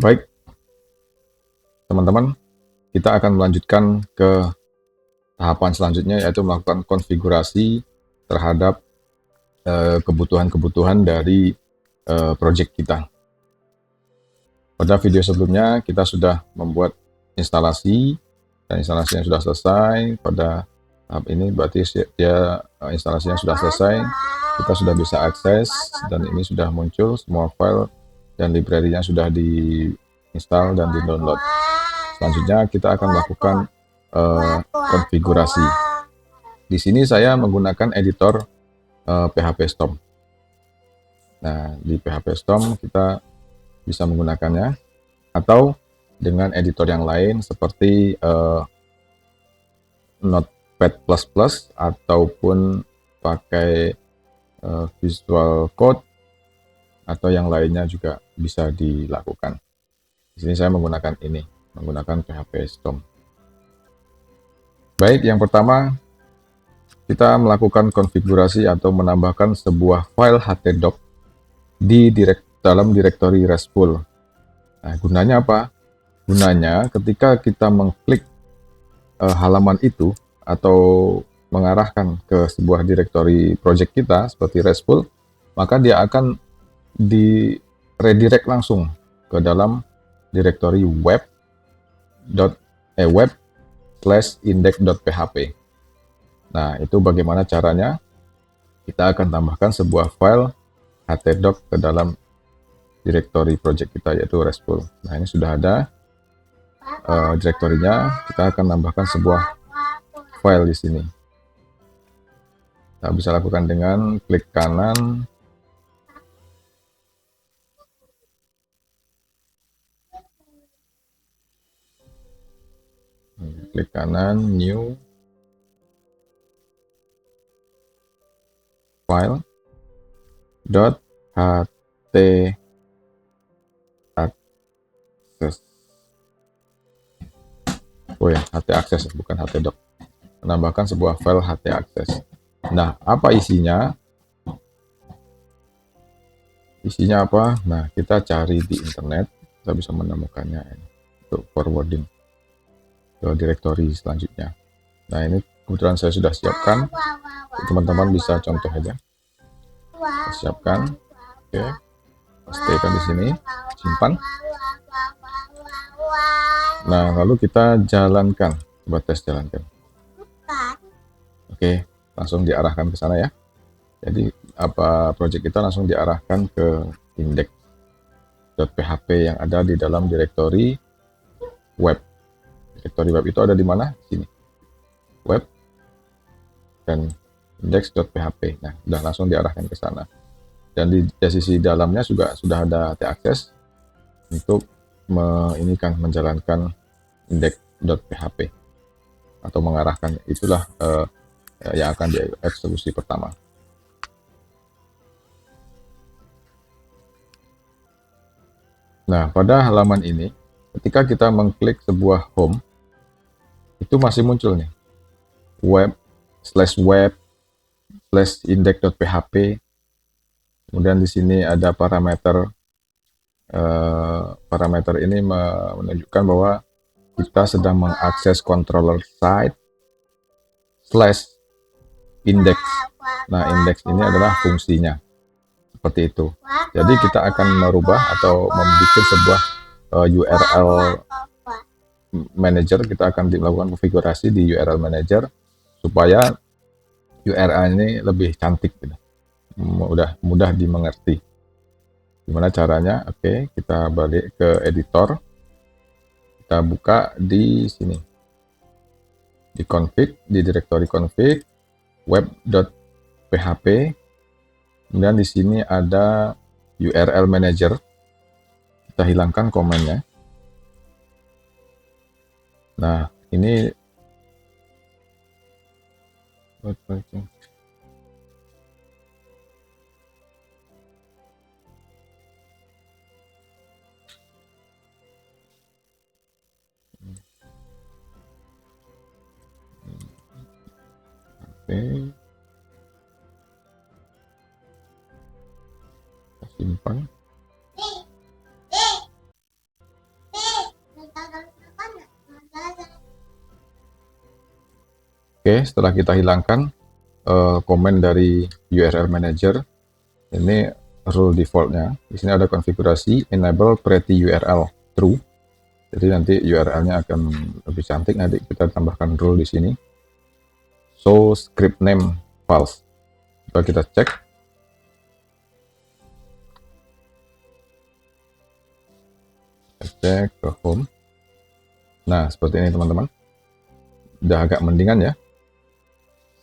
Baik, teman-teman, kita akan melanjutkan ke tahapan selanjutnya, yaitu melakukan konfigurasi terhadap kebutuhan-kebutuhan dari project kita. Pada video sebelumnya kita sudah membuat instalasi, dan instalasinya sudah selesai. Pada tahap ini berarti dia instalasinya sudah selesai, kita sudah bisa akses, dan ini sudah muncul semua file dan library-nya sudah diinstal dan di-download. Selanjutnya kita akan melakukan konfigurasi. Di sini saya menggunakan editor PHP Storm. Nah, di PHP Storm kita bisa menggunakannya, atau dengan editor yang lain seperti Notepad++ ataupun pakai Visual Code atau yang lainnya juga bisa dilakukan. Di sini saya menggunakan PHP Storm. Baik, yang pertama kita melakukan konfigurasi atau menambahkan sebuah file htdoc di dalam direktori RESTful. Nah, gunanya apa? Gunanya ketika kita mengklik halaman itu atau mengarahkan ke sebuah direktori project kita seperti RESTful, maka dia akan di redirect langsung ke dalam direktori web/index.php. Nah, itu bagaimana caranya? Kita akan tambahkan sebuah file htdoc ke dalam direktori project kita, yaitu RESTful. Nah, ini sudah ada direktorinya. Kita akan tambahkan sebuah file di sini. Kita bisa lakukan dengan klik kanan, new file .ht-access. Oh ya, ht-access bukan htdoc. Menambahkan sebuah file ht-access. Nah, apa isinya? Isinya apa? Nah, kita cari di internet, kita bisa menemukannya untuk forwarding ke direktori selanjutnya. Nah, ini kebetulan saya sudah siapkan. Teman-teman bisa contoh aja. Siapkan. Oke. Pastikan di sini, simpan. Nah, lalu kita jalankan. Coba tes jalankan. Oke, langsung diarahkan ke sana ya. Jadi project kita langsung diarahkan ke index.php yang ada di dalam direktori web. Direktori web itu ada di mana? Sini. Web dan index.php. Nah, sudah langsung diarahkan ke sana. Dan di sisi dalamnya juga sudah ada ht-access untuk menjalankan index.php atau mengarahkan. Itulah yang akan dieksekusi pertama. Nah, pada halaman ini, ketika kita mengklik sebuah home, itu masih muncul nih web/index.php. Kemudian di sini ada parameter. Parameter ini menunjukkan bahwa kita sedang mengakses controller side /index. Nah, index ini adalah fungsinya. Seperti itu. Jadi kita akan merubah atau membuat sebuah URL manager. Kita akan melakukan konfigurasi di URL manager supaya URL ini lebih cantik, gitu. mudah dimengerti. Gimana caranya? Oke, kita balik ke editor. Kita buka di sini. Di config, di direktori config, web.php. Kemudian di sini ada URL manager. Kita hilangkan komennya. Nah, ini oke. Simpan. Oke, setelah kita hilangkan komen dari URL manager, ini rule defaultnya. Di sini ada konfigurasi enable pretty URL true. Jadi nanti URL-nya akan lebih cantik. Nanti kita tambahkan rule di sini. So script name false. Coba kita cek. Kita cek ke home. Nah, seperti ini teman-teman. Udah agak mendingan ya.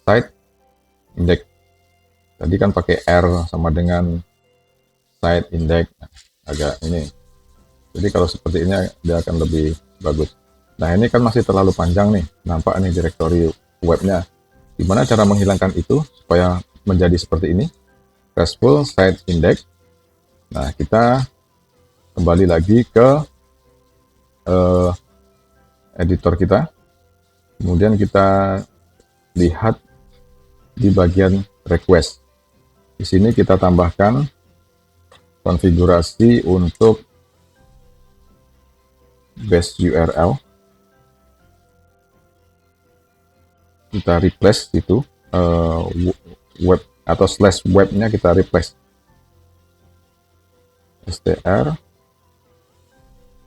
Site index. Tadi kan pakai R sama dengan site index. Agak ini. Jadi kalau seperti ini dia akan lebih bagus. Nah, ini kan masih terlalu panjang nih. Nampak nih direktori webnya. Gimana cara menghilangkan itu supaya menjadi seperti ini? RESTful site index. Nah, kita kembali lagi ke editor kita. Kemudian kita lihat di bagian request. Di sini kita tambahkan konfigurasi untuk base URL. Kita replace itu web atau slash webnya kita replace. str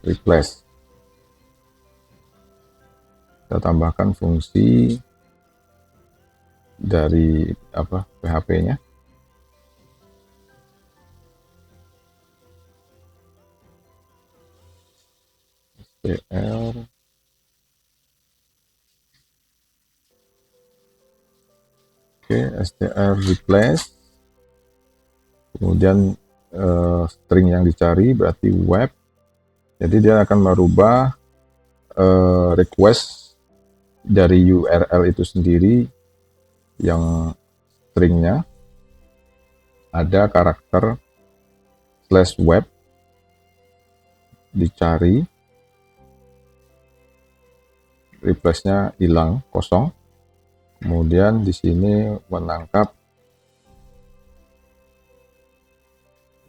replace. Kita tambahkan fungsi dari PHP-nya. str str replace, kemudian string yang dicari berarti web. Jadi dia akan merubah request dari URL itu sendiri, yang stringnya ada karakter slash web dicari, replace-nya hilang, kosong. Kemudian di sini menangkap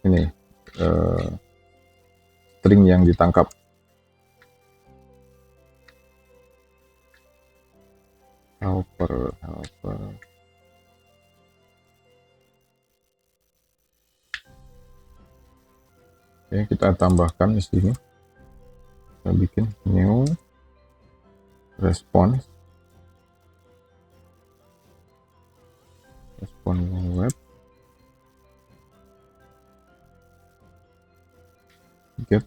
ini string yang ditangkap. Helper. Oke, kita tambahkan di sini. Kita bikin new response web get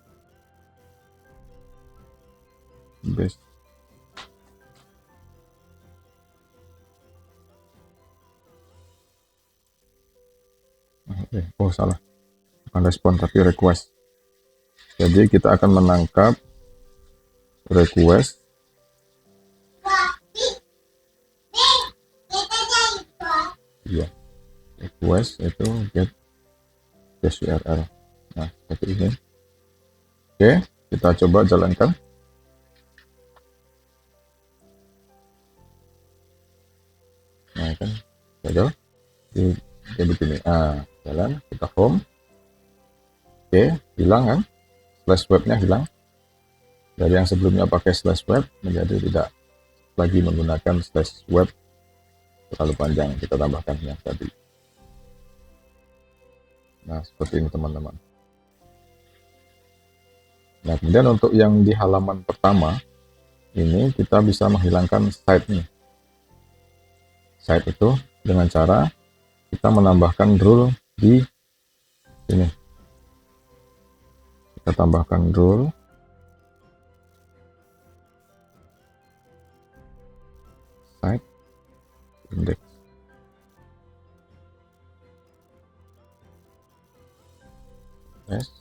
base. Oh salah, bukan respon tapi request. Jadi kita akan menangkap request ya, request itu get base URL. Nah, seperti ini. Oke, kita coba jalankan. Nah, kan gagal. Jadi begini. Jalan, kita home. Oke, hilang kan? Slash webnya hilang. Dari yang sebelumnya pakai slash web menjadi tidak lagi menggunakan slash web, terlalu panjang. Kita tambahkan yang tadi. Nah, seperti ini teman-teman. Nah, kemudian untuk yang di halaman pertama, ini kita bisa menghilangkan site-nya. Site itu dengan cara kita menambahkan rule di sini. Kita tambahkan rule site index. Yes.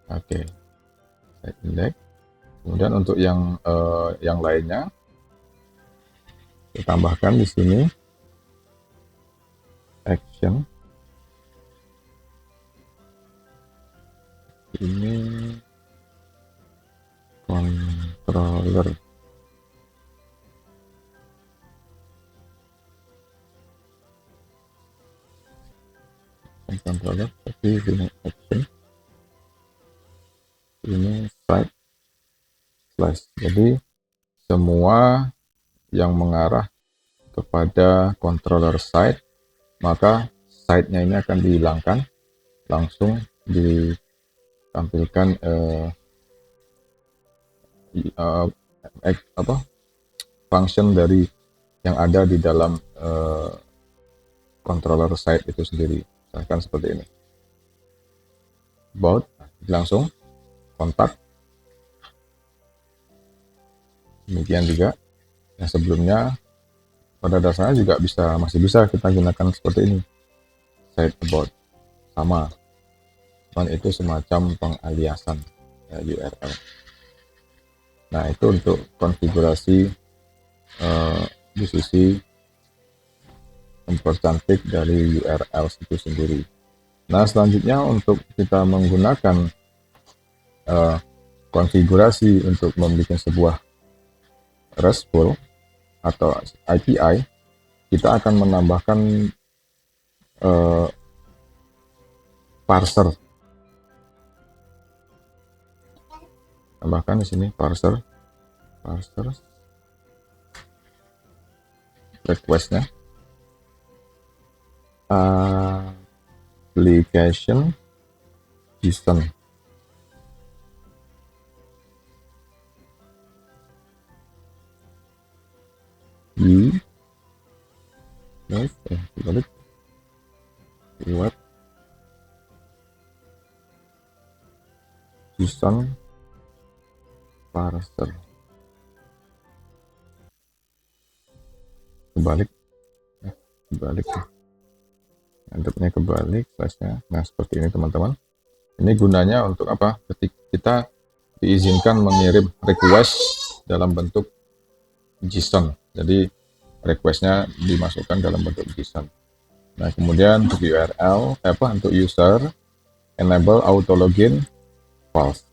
Oke. Site index. Kemudian untuk yang lainnya, kita tambahkan di sini action. Ini controller. Controller, tapi ini action. Ini site slash. Jadi semua yang mengarah kepada controller side, maka side-nya ini akan dihilangkan, langsung ditampilkan function dari yang ada di dalam controller side itu sendiri. Misalkan seperti ini, about, langsung kontak. Demikian juga yang sebelumnya, pada dasarnya juga masih bisa kita gunakan seperti ini, site about, sama, cuman itu semacam pengaliasan ya, URL. Nah, itu untuk konfigurasi di sisi mempercantik dari URL itu sendiri. Nah, selanjutnya untuk kita menggunakan konfigurasi untuk membuat sebuah RESTful atau API, kita akan menambahkan parser. Tambahkan di sini parser requestnya, application JSON. Web JSON parser. Kebalik, enternya kebalik, slashnya. Nah, seperti ini teman-teman. Ini gunanya untuk apa? Ketika kita diizinkan mengirim request dalam bentuk JSON. Jadi requestnya dimasukkan dalam bentuk JSON. Nah, kemudian untuk URL, untuk user, enable auto login false.